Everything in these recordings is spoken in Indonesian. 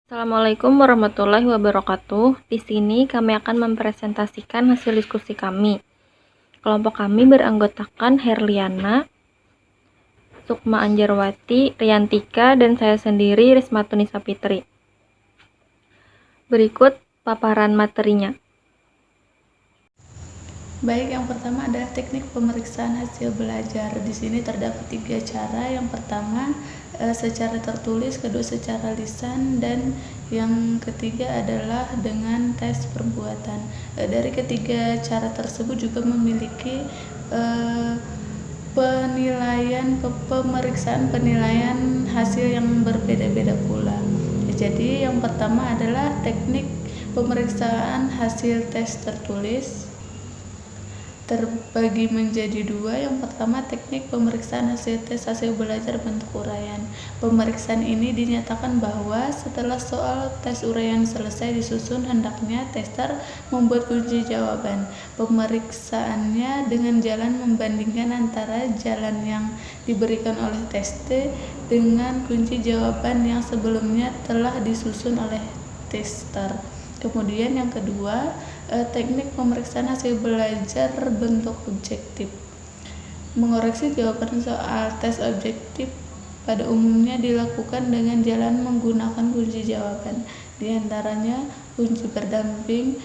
Assalamualaikum warahmatullahi wabarakatuh. Di sini kami akan mempresentasikan hasil diskusi kami. Kelompok kami beranggotakan Herliana, Sukma Anjarwati, Riantika, dan saya sendiri, Rismatuni Sapitri. Berikut paparan materinya. Baik, yang pertama adalah teknik pemeriksaan hasil belajar. Di sini terdapat 3 cara. Yang pertama secara tertulis, kedua secara lisan, dan yang ketiga adalah dengan tes perbuatan. Dari ketiga cara tersebut juga memiliki pemeriksaan penilaian hasil yang berbeda-beda pula. Jadi yang pertama adalah teknik pemeriksaan hasil tes tertulis, terbagi menjadi 2. Yang pertama teknik pemeriksaan hasil tes hasil belajar bentuk uraian. Pemeriksaan ini dinyatakan bahwa setelah soal tes uraian selesai disusun, hendaknya tester membuat kunci jawaban. Pemeriksaannya dengan jalan membandingkan antara jalan yang diberikan oleh tester dengan kunci jawaban yang sebelumnya telah disusun oleh tester. Kemudian yang kedua, teknik pemeriksaan hasil belajar bentuk objektif. Mengoreksi jawaban soal tes objektif pada umumnya dilakukan dengan jalan menggunakan kunci jawaban, di antaranya kunci berdamping,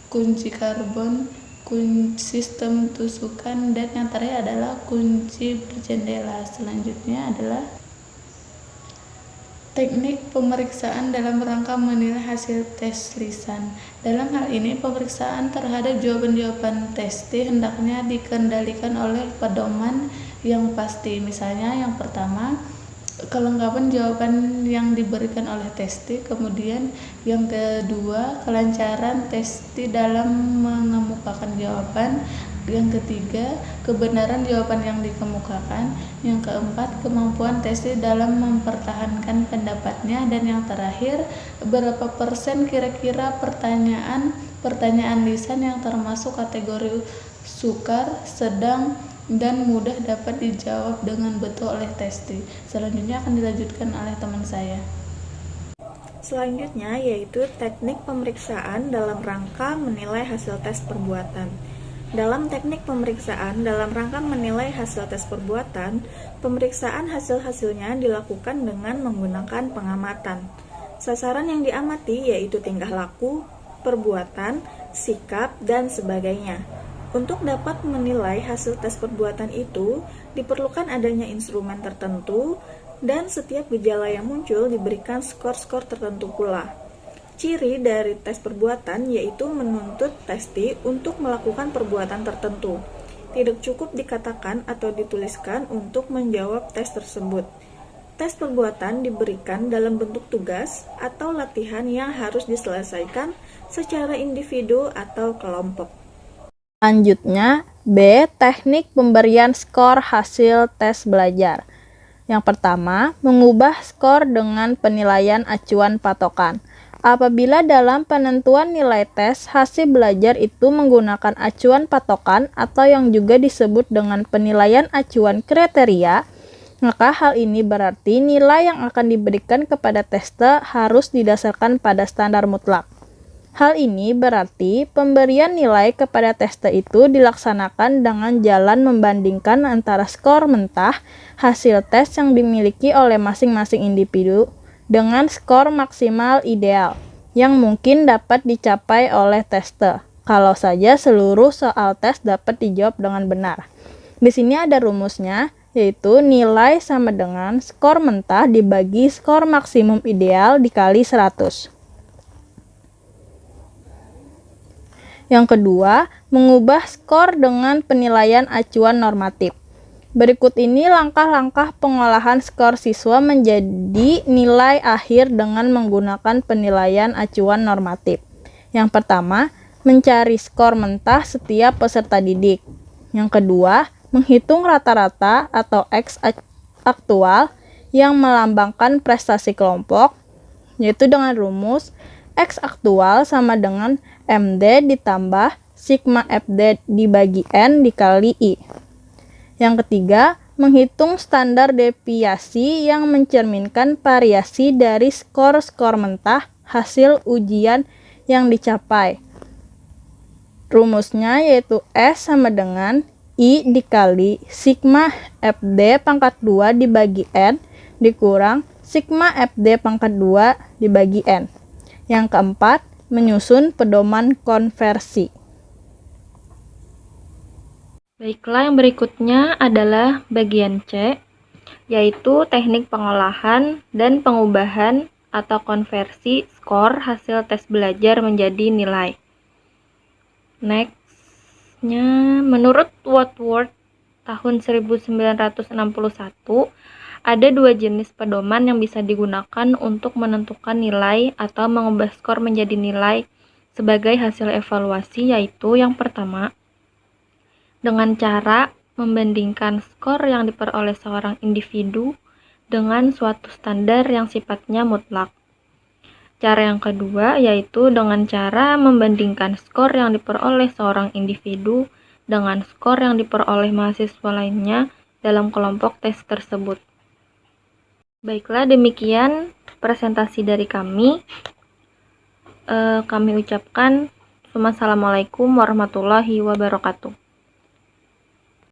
kunci karbon, kunci sistem tusukan, dan yang terakhir adalah kunci berjendela. Selanjutnya adalah teknik pemeriksaan dalam rangka menilai hasil tes lisan. Dalam hal ini, pemeriksaan terhadap jawaban-jawaban tes hendaknya dikendalikan oleh pedoman yang pasti. Misalnya, yang pertama, kelengkapan jawaban yang diberikan oleh tes. Kemudian, yang kedua, kelancaran tes dalam mengemukakan jawaban. Yang ketiga, kebenaran jawaban yang dikemukakan. Yang keempat, kemampuan tes dalam mempertahankan pendapatnya. Dan yang terakhir, berapa persen kira-kira pertanyaan lisan yang termasuk kategori sukar, sedang, dan mudah dapat dijawab dengan betul oleh tes. Selanjutnya akan dilanjutkan oleh teman saya. Selanjutnya yaitu teknik pemeriksaan dalam rangka menilai hasil tes perbuatan. Dalam teknik pemeriksaan dalam rangka menilai hasil tes perbuatan, pemeriksaan hasil-hasilnya dilakukan dengan menggunakan pengamatan. Sasaran yang diamati yaitu tingkah laku, perbuatan, sikap, dan sebagainya. Untuk dapat menilai hasil tes perbuatan itu, diperlukan adanya instrumen tertentu, dan setiap gejala yang muncul diberikan skor-skor tertentu pula. Ciri dari tes perbuatan yaitu menuntut testi untuk melakukan perbuatan tertentu. Tidak cukup dikatakan atau dituliskan untuk menjawab tes tersebut. Tes perbuatan diberikan dalam bentuk tugas atau latihan yang harus diselesaikan secara individu atau kelompok. Selanjutnya, B. Teknik pemberian skor hasil tes belajar. Yang pertama, mengubah skor dengan penilaian acuan patokan. Apabila dalam penentuan nilai tes, hasil belajar itu menggunakan acuan patokan atau yang juga disebut dengan penilaian acuan kriteria, maka hal ini berarti nilai yang akan diberikan kepada tester harus didasarkan pada standar mutlak. Hal ini berarti pemberian nilai kepada tester itu dilaksanakan dengan jalan membandingkan antara skor mentah hasil tes yang dimiliki oleh masing-masing individu dengan skor maksimal ideal yang mungkin dapat dicapai oleh tester, kalau saja seluruh soal tes dapat dijawab dengan benar. Di sini ada rumusnya, yaitu nilai sama dengan skor mentah dibagi skor maksimum ideal dikali 100. Yang kedua, mengubah skor dengan penilaian acuan normatif. Berikut ini langkah-langkah pengolahan skor siswa menjadi nilai akhir dengan menggunakan penilaian acuan normatif. Yang pertama, mencari skor mentah setiap peserta didik. Yang kedua, menghitung rata-rata atau X aktual yang melambangkan prestasi kelompok, yaitu dengan rumus X aktual sama dengan MD ditambah sigma FD dibagi N dikali I. Yang ketiga, menghitung standar deviasi yang mencerminkan variasi dari skor-skor mentah hasil ujian yang dicapai. Rumusnya yaitu S sama dengan I dikali sigma FD pangkat 2 dibagi N dikurang sigma FD pangkat 2 dibagi N. Yang keempat, menyusun pedoman konversi. Baiklah, yang berikutnya adalah bagian C, yaitu teknik pengolahan dan pengubahan atau konversi skor hasil tes belajar menjadi nilai. Next-nya, menurut Woodward tahun 1961, ada dua jenis pedoman yang bisa digunakan untuk menentukan nilai atau mengubah skor menjadi nilai sebagai hasil evaluasi, yaitu yang pertama, dengan cara membandingkan skor yang diperoleh seorang individu dengan suatu standar yang sifatnya mutlak. Cara yang kedua yaitu dengan cara membandingkan skor yang diperoleh seorang individu dengan skor yang diperoleh mahasiswa lainnya dalam kelompok tes tersebut. Baiklah, demikian presentasi dari kami. Kami ucapkan Assalamualaikum warahmatullahi wabarakatuh.